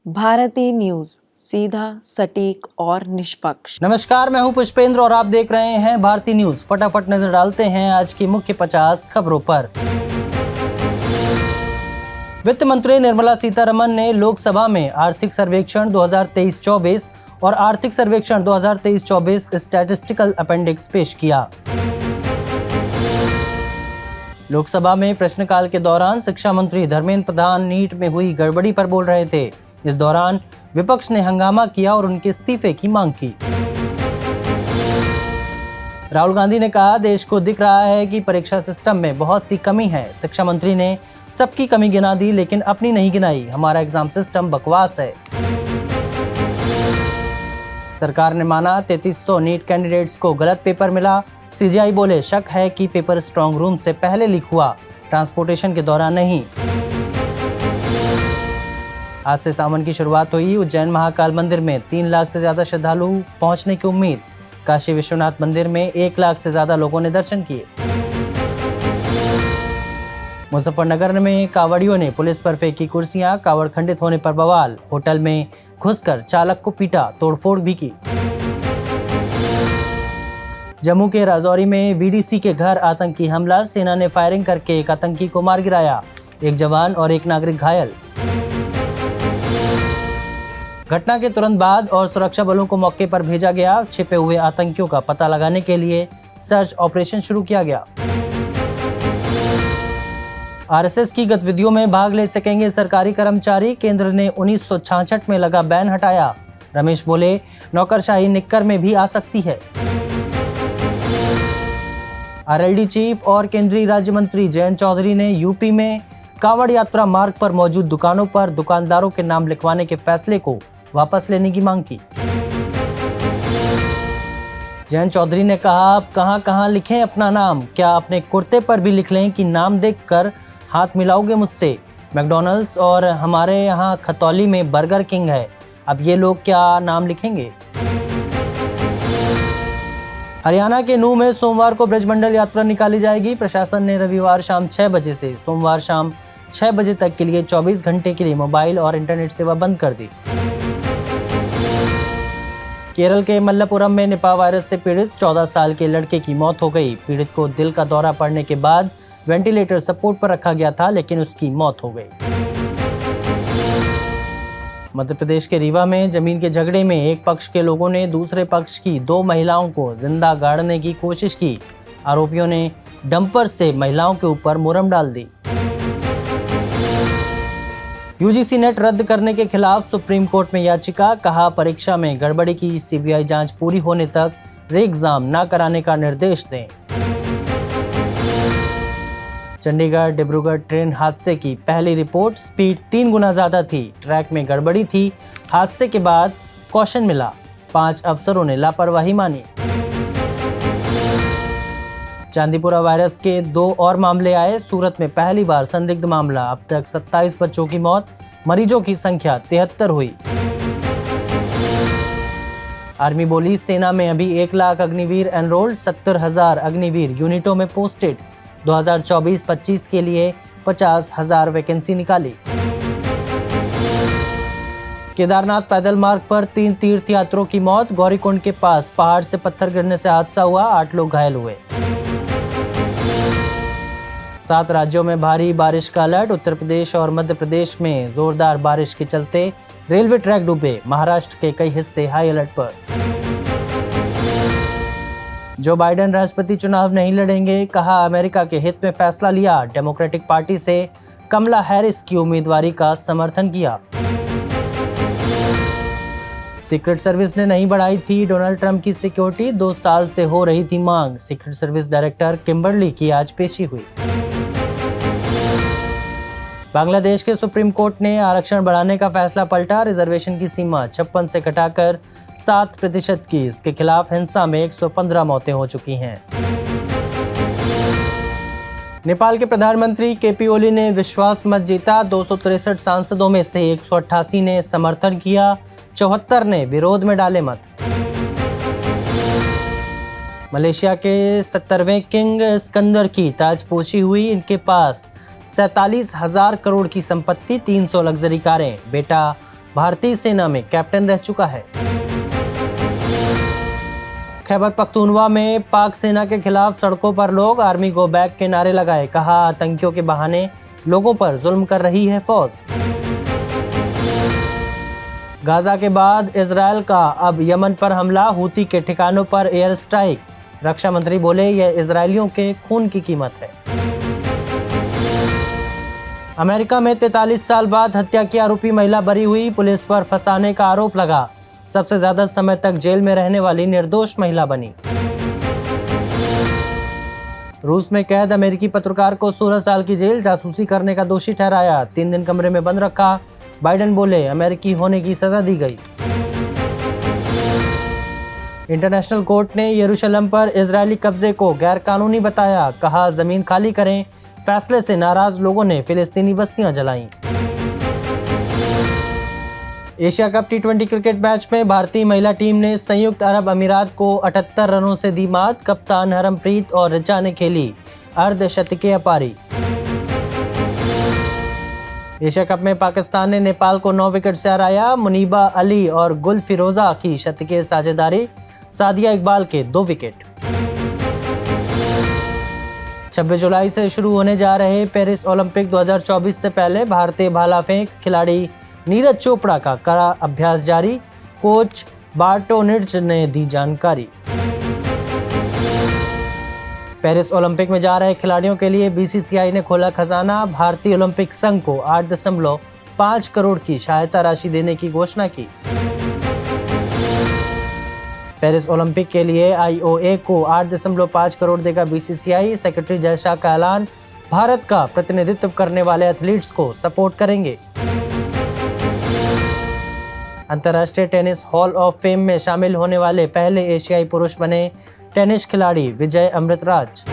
Bharti news, सीधा, सटीक और निष्पक्ष। नमस्कार, मैं हूं पुष्पेंद्र और आप देख रहे हैं भारती न्यूज। फटाफट नजर डालते हैं आज की मुख्य 50 खबरों पर। वित्त मंत्री निर्मला सीतारमण ने लोकसभा में आर्थिक सर्वेक्षण 2023-24 और आर्थिक सर्वेक्षण 2023-24 स्टैटिस्टिकल अपेंडिक्स पेश किया। लोकसभा में प्रश्नकाल के दौरान शिक्षा मंत्री धर्मेंद्र प्रधान नीट में हुई गड़बड़ी पर बोल रहे थे। इस दौरान विपक्ष ने हंगामा किया और उनके इस्तीफे की मांग की। राहुल गांधी ने कहा, देश को दिख रहा है कि परीक्षा सिस्टम में बहुत सी कमी है। शिक्षा मंत्री ने सबकी कमी गिना दी लेकिन अपनी नहीं गिनाई। हमारा एग्जाम सिस्टम बकवास है। सरकार ने माना 3300 नीट कैंडिडेट्स को गलत पेपर मिला। सीजीआई बोले, शक है कि पेपर स्ट्रांग रूम से पहले लीक हुआ, ट्रांसपोर्टेशन के दौरान नहीं। आज से सावन की शुरुआत हुई। उज्जैन महाकाल मंदिर में 3 लाख से ज्यादा श्रद्धालु पहुंचने की उम्मीद। काशी विश्वनाथ मंदिर में 1 लाख से ज्यादा लोगों ने दर्शन किए। मुजफ्फरनगर में कांवड़ियों ने पुलिस पर फेंकी कुर्सियां, कांवड़ खंडित होने पर बवाल। होटल में घुसकर चालक को पीटा, तोड़फोड़ भी की। जम्मू के राजौरी में वीडीसी के घर आतंकी हमला। सेना ने फायरिंग करके एक आतंकी को मार गिराया, 1 जवान और 1 नागरिक घायल। घटना के तुरंत बाद और सुरक्षा बलों को मौके पर भेजा गया। छिपे हुए आतंकियों का पता लगाने के लिए सर्च ऑपरेशन शुरू किया गया। आरएसएस की गतिविधियों में भाग ले सकेंगे सरकारी कर्मचारी। केंद्र ने 1966 में लगा बैन हटाया। रमेश बोले, नौकरशाही निक्कर में भी आ सकती है। आरएलडी चीफ और केंद्रीय राज्य मंत्री जयंत चौधरी ने यूपी में कांवड़ यात्रा मार्ग पर मौजूद दुकानों पर दुकानदारों के नाम लिखवाने के फैसले को वापस लेने की मांग की। जयंत चौधरी ने कहा, अब कहां लिखें अपना नाम? क्या अपने कुर्ते पर भी लिख लें कि नाम देखकर हाथ मिलाओगे मुझसे? मैकडॉनल्ड्स और हमारे यहाँ खतौली में बर्गर किंग है, अब ये लोग क्या नाम लिखेंगे? हरियाणा के नूह में सोमवार को ब्रजमंडल यात्रा निकाली जाएगी। प्रशासन ने रविवार शाम 6 बजे से सोमवार शाम 6 बजे तक के लिए 24 घंटे के लिए मोबाइल और इंटरनेट सेवा बंद कर दी। केरल के मल्लपुरम में निपा वायरस से पीड़ित 14 साल के लड़के की मौत हो गई। पीड़ित को दिल का दौरा पड़ने के बाद वेंटिलेटर सपोर्ट पर रखा गया था, लेकिन उसकी मौत हो गई। मध्य प्रदेश के रीवा में जमीन के झगड़े में एक पक्ष के लोगों ने दूसरे पक्ष की 2 महिलाओं को जिंदा गाड़ने की कोशिश की। आरोपियों ने डंपर से महिलाओं के ऊपर मुरम डाल दी। यूजीसी नेट रद्द करने के खिलाफ सुप्रीम कोर्ट में याचिका। कहा, परीक्षा में गड़बड़ी की सीबीआई जांच पूरी होने तक री एग्जाम न कराने का निर्देश दें। चंडीगढ़ डिब्रूगढ़ ट्रेन हादसे की पहली रिपोर्ट। स्पीड 3 गुना ज्यादा थी, ट्रैक में गड़बड़ी थी। हादसे के बाद कॉशन मिला, 5 अफसरों ने लापरवाही मानी। चांदीपुरा वायरस के 2 और मामले आए। सूरत में पहली बार संदिग्ध मामला। अब तक 27 बच्चों की मौत, मरीजों की संख्या 73 हुई। आर्मी बोली, सेना में अभी 1 लाख अग्निवीर एनरोल्ड, 70,000 अग्निवीर यूनिटों में पोस्टेड। 2024-25 के लिए 50,000 वैकेंसी निकाली। केदारनाथ पैदल मार्ग पर 3 तीर्थयात्रियों की मौत। गौरीकुंड के पास पहाड़ से पत्थर गिरने से हादसा हुआ, 8 लोग घायल हुए। 7 राज्यों में भारी बारिश का अलर्ट। उत्तर प्रदेश और मध्य प्रदेश में जोरदार बारिश के चलते रेलवे ट्रैक डूबे। महाराष्ट्र के कई हिस्से हाई अलर्ट पर। जो बाइडेन राष्ट्रपति चुनाव नहीं लड़ेंगे। कहा, अमेरिका के हित में फैसला लिया। डेमोक्रेटिक पार्टी से कमला हैरिस की उम्मीदवारी का समर्थन किया। सीक्रेट सर्विस ने नहीं बढ़ाई थी डोनाल्ड ट्रंप की सिक्योरिटी। 2 साल से हो रही थी मांग। सीक्रेट सर्विस डायरेक्टर किम्बरली की आज पेशी हुई। बांग्लादेश के सुप्रीम कोर्ट ने आरक्षण बढ़ाने का फैसला पलटा। रिजर्वेशन की सीमा 56 से घटाकर 7% की। इसके खिलाफ हिंसा में 115 मौतें हो चुकी हैं। नेपाल के प्रधानमंत्री केपी ओली ने विश्वास मत जीता। 263 सांसदों में से 188 ने समर्थन किया, 74 ने विरोध में डाले मत। मलेशिया के 70वें किंग सिकंदर की ताजपोशी हुई। इनके पास 47,000 करोड़ की संपत्ति, 300 लग्जरी कारें। बेटा भारतीय सेना में कैप्टन रह चुका है। खैबर पख्तूनवा में पाक सेना के खिलाफ सड़कों पर लोग आर्मी गो बैक के नारे लगाए। कहा, आतंकियों के बहाने लोगों पर जुल्म कर रही है फौज। गाजा के बाद इजरायल का अब यमन पर हमला, हूती के ठिकानों पर एयर स्ट्राइक। रक्षा मंत्री बोले, यह इजरायलियों के खून की कीमत है। अमेरिका में 43 साल बाद हत्या की आरोपी महिला बरी हुई, पुलिस पर फंसाने का आरोप लगा। सबसे ज्यादा समय तक जेल में रहने वाली निर्दोष महिला बनी। रूस में कैद अमेरिकी पत्रकार को 16 साल की जेल, जासूसी करने का दोषी ठहराया। 3 दिन कमरे में बंद रखा। बाइडेन बोले, अमेरिकी होने की सजा दी गई। इंटरनेशनल कोर्ट ने यरूशलेम पर इजरायली कब्जे को गैरकानूनी बताया। कहा, जमीन खाली करें। फैसले से नाराज लोगों ने फिलिस्तीनी बस्तियां जलाईं। एशिया कप टी20 क्रिकेट मैच में भारतीय महिला टीम ने संयुक्त अरब अमीरात को 78 रनों से दी मात। कप्तान हरमप्रीत और ऋचा ने खेली अर्धशतकीय पारी। एशिया कप में पाकिस्तान ने नेपाल को 9 विकेट से हराया। मुनीबा अली और गुल फिरोजा की शतकीय साझेदारी, सादिया इकबाल के 2 विकेट। 26 जुलाई से शुरू होने जा रहे पेरिस ओलंपिक 2024 से पहले भारतीय भाला फेंक खिलाड़ी नीरज चोपड़ा का कड़ा अभ्यास जारी। कोच बार्टोनिट्ज ने दी जानकारी। पेरिस ओलंपिक में जा रहे खिलाड़ियों के लिए बीसीसीआई ने खोला खजाना। भारतीय ओलंपिक संघ को 8.5 करोड़ की सहायता राशि देने की घोषणा की। पेरिस ओलंपिक के लिए आईओए को 8.5 करोड़ देगा बीसीसीआई। सेक्रेटरी जयशाह का ऐलान, भारत का प्रतिनिधित्व करने वाले एथलीट्स को सपोर्ट करेंगे। अंतर्राष्ट्रीय टेनिस हॉल ऑफ फेम में शामिल होने वाले पहले एशियाई पुरुष बने टेनिस खिलाड़ी विजय अमृतराज।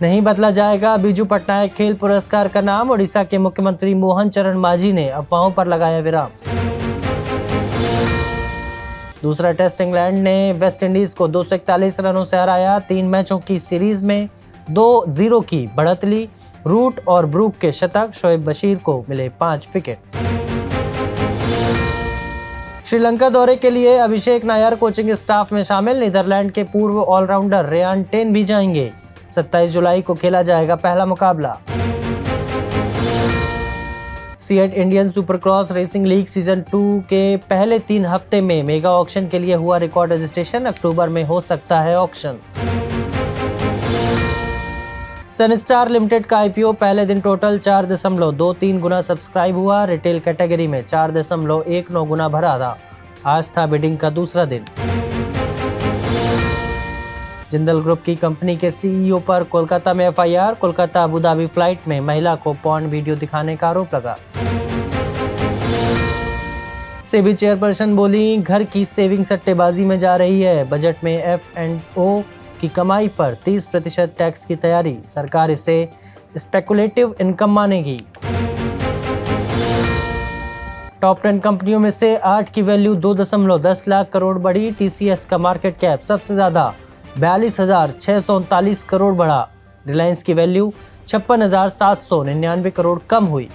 नहीं बदला जाएगा बीजू पटनायक खेल पुरस्कार का नाम, ओडिशा के मुख्यमंत्री मोहन चरण मांझी ने अफवाहों पर लगाया विराम। दूसरा टेस्ट इंग्लैंड ने वेस्ट इंडीज को 241 रनों से हराया। 3 मैचों की सीरीज में 2-0 की बढ़त ली। रूट और ब्रूक के शतक, शोएब बशीर को मिले 5 विकेट। श्रीलंका दौरे के लिए अभिषेक नायर कोचिंग स्टाफ में शामिल। नीदरलैंड के पूर्व ऑलराउंडर रेयान टेन भी जाएंगे। 27 जुलाई को खेला जाएगा पहला मुकाबला। CEAT Indian supercross racing league season 2 के पहले 3 हफ्ते में मेगा ऑक्शन के लिए हुआ रिकॉर्ड रजिस्ट्रेशन। अक्टूबर में हो सकता है ऑक्शन। सनस्टार लिमिटेड का आईपीओ पहले दिन टोटल 4.23 गुना सब्सक्राइब हुआ। रिटेल कैटेगरी में 4.19 गुना भरा था। आज था बिडिंग का दूसरा दिन। जिंदल ग्रुप की कंपनी के सीईओ पर कोलकाता में FIR. Kolkata Abu Dhabi flight में महिला को पॉर्न वीडियो दिखाने का आरोप लगा। सेबी चेयरपर्सन बोली, घर की सेविंग सट्टेबाजी में जा रही है। बजट में F&O की कमाई पर 30% टैक्स की तैयारी। सरकार इसे स्पेकुलेटिव इनकम मानेगी। टॉप 10 कंपनियों में से 8 की वैल्यू 2.10 लाख करोड़ बढ़ी। टीसीएस का मार्केट कैप सबसे ज्यादा 42,639 करोड़ बढ़ा। रिलायंस की वैल्यू 56,799 करोड़ कम हुई।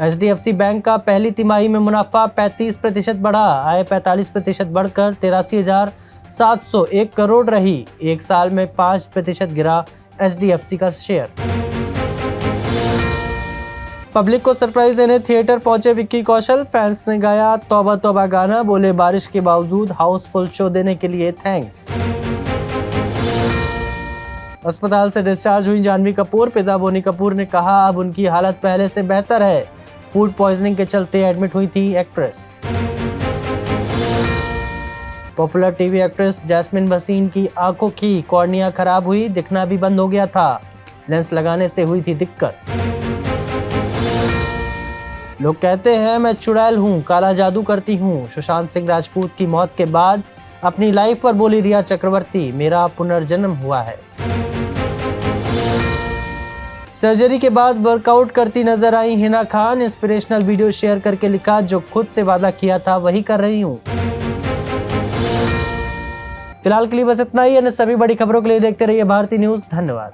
एचडीएफसी बैंक का पहली तिमाही में मुनाफा 35% बढ़ा। आय 45% बढ़कर 83,701 करोड़ रही। एक साल में 5% गिरा एचडीएफसी का शेयर। पब्लिक को सरप्राइज देने थिएटर पहुंचे विक्की कौशल। फैंस ने गाया तौबा तौबा गाना। बोले, बारिश के बावजूद हाउसफुल शो देने के लिए थैंक्स। अस्पताल से डिस्चार्ज हुई जानवी कपूर। पिता बोनी कपूर ने कहा, अब उनकी हालत पहले से बेहतर है। फूड पॉइजनिंग के चलते एडमिट हुई थी actress. Popular TV actress Jasmin Bhasin की आंखों की कॉर्निया खराब हुई। दिखना भी बंद हो गया था। लेंस लगाने से हुई थी दिक्कत। लोग कहते हैं मैं चुड़ैल हूँ, काला जादू करती हूँ। सुशांत सिंह राजपूत की मौत के बाद अपनी लाइफ पर बोली रिया चक्रवर्ती, मेरा पुनर्जन्म हुआ है। सर्जरी के बाद वर्कआउट करती नजर आई Hina Khan. Inspirational video share करके लिखा, जो खुद से वादा किया था वही कर रही हूँ। फिलहाल के लिए बस इतना ही। अन्य सभी बड़ी खबरों के लिए देखते रहिए भारती न्यूज। धन्यवाद।